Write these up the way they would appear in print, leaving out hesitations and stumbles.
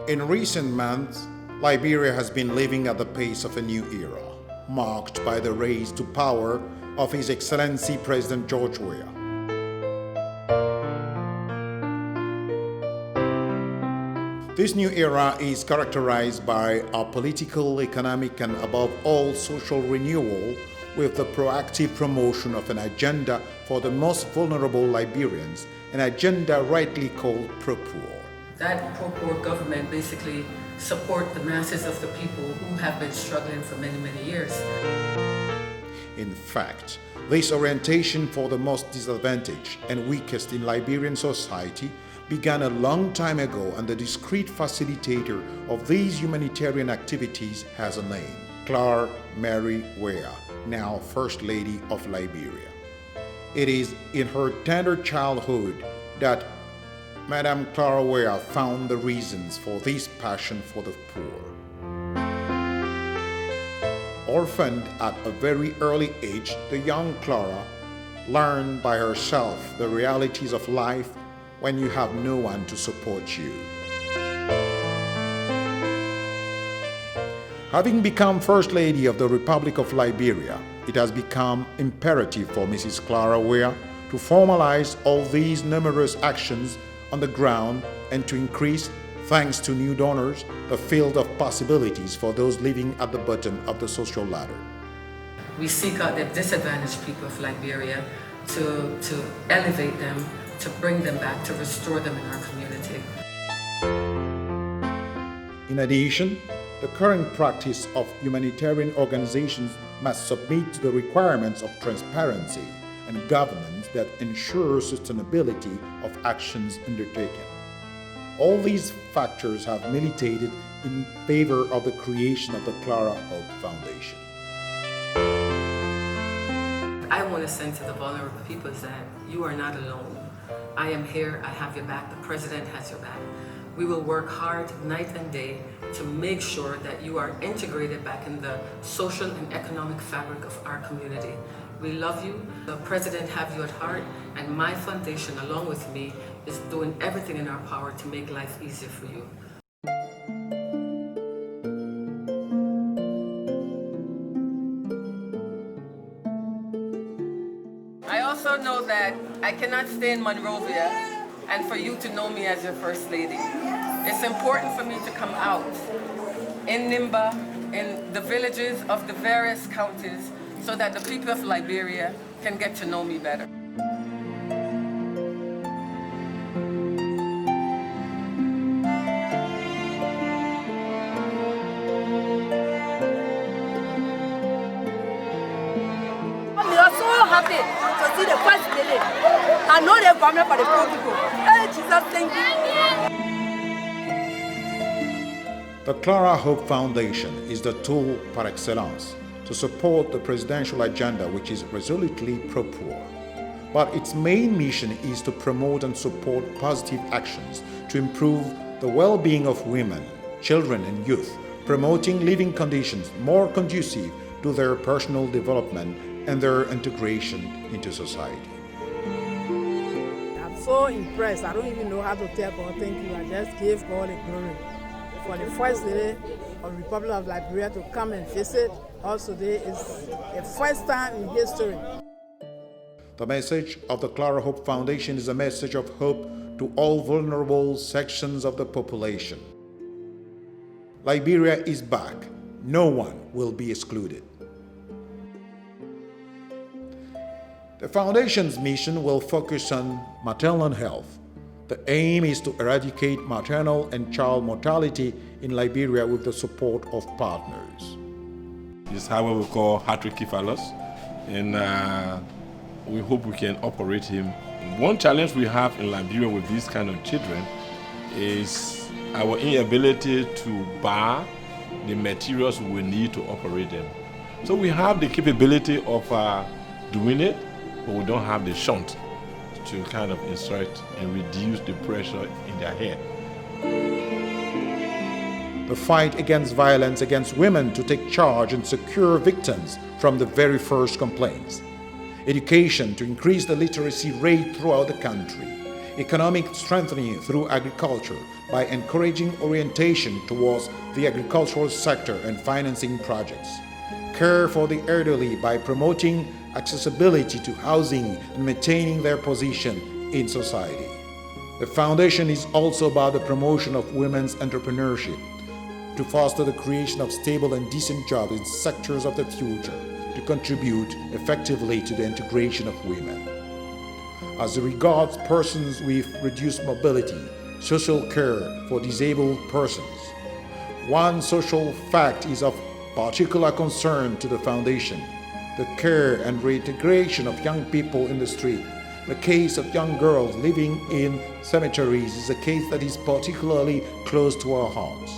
In recent months, Liberia has been living at the pace of a new era, marked by the rise to power of His Excellency President George Weah. This new era is characterized by a political, economic, and above all social renewal with the proactive promotion of an agenda for the most vulnerable Liberians, an agenda rightly called pro-poor. That pro-poor government basically support the masses of the people who have been struggling for many, many years. In fact, this orientation for the most disadvantaged and weakest in Liberian society began a long time ago, and the discreet facilitator of these humanitarian activities has a name: Clar Mary Weah, now First Lady of Liberia. It is in her tender childhood that Madame Clara Weah found the reasons for this passion for the poor. Orphaned at a very early age, the young Clara learned by herself the realities of life when you have no one to support you. Having become First Lady of the Republic of Liberia, it has become imperative for Mrs. Clara Weah to formalize all these numerous actions on the ground and to increase, thanks to new donors, the field of possibilities for those living at the bottom of the social ladder. We seek out the disadvantaged people of Liberia to elevate them, to bring them back, to restore them in our community. In addition, the current practice of humanitarian organizations must submit to the requirements of transparency and governance that ensure sustainability of actions undertaken. All these factors have militated in favor of the creation of the Clara Hope Foundation. I want to send to the vulnerable people is that you are not alone. I am here, I have your back, the President has your back. We will work hard night and day to make sure that you are integrated back in the social and economic fabric of our community. We love you, the President have you at heart, and my foundation along with me is doing everything in our power to make life easier for you. I also know that I cannot stay in Monrovia and for you to know me as your First Lady. It's important for me to come out in Nimba, in the villages of the various counties, so that the people of Liberia can get to know me better. I'm so happy to see the First Lady. I know the government for the poor people. Hey, Jesus, thank you. The Clara Hope Foundation is the tool par excellence to support the presidential agenda, which is resolutely pro-poor. But its main mission is to promote and support positive actions to improve the well-being of women, children, and youth, promoting living conditions more conducive to their personal development and their integration into society. I'm so impressed. I don't even know how to tell God thank you. I just give God the glory for the First Lady of the Republic of Liberia to come and visit us today. Is the first time in history. The message of the Clara Hope Foundation is a message of hope to all vulnerable sections of the population. Liberia is back. No one will be excluded. The Foundation's mission will focus on maternal health. The aim is to eradicate maternal and child mortality in Liberia with the support of partners. It's how we call Hatricephalus, and we hope we can operate him. One challenge we have in Liberia with these kind of children is our inability to buy the materials we need to operate them. So we have the capability of doing it, but we don't have the shunt to kind of insert and reduce the pressure in their head. The fight against violence against women to take charge and secure victims from the very first complaints. Education to increase the literacy rate throughout the country. economic strengthening through agriculture by encouraging orientation towards the agricultural sector and financing projects, care for the elderly by promoting accessibility to housing and maintaining their position in society. The foundation is also about the promotion of women's entrepreneurship to foster the creation of stable and decent jobs in sectors of the future to contribute effectively to the integration of women. As regards persons with reduced mobility, social care for disabled persons, one social fact is of particular concern to the Foundation: the care and reintegration of young people in the street. The case of young girls living in cemeteries is a case that is particularly close to our hearts.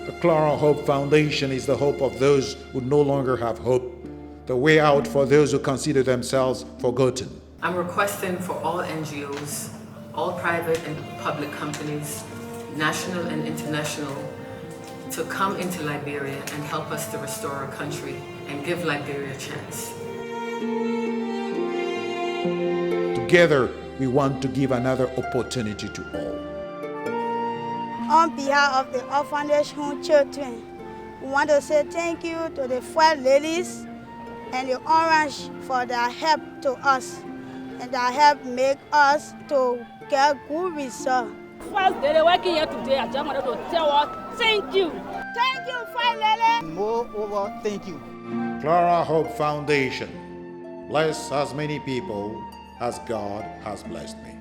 The Clar Hope Foundation is the hope of those who no longer have hope, the way out for those who consider themselves forgotten. I'm requesting for all NGOs, all private and public companies, national and international, to come into Liberia and help us to restore our country and give Liberia a chance. Together, we want to give another opportunity to all. On behalf of the Orphanage Home Children, we want to say thank you to the First Ladies and the Orange for their help to us and their help make us to get good results. First Lady working here today, I just wanted to tell her thank you. Thank you, First Lady. Moreover, thank you. Clar Hope Foundation. Bless as many people as God has blessed me.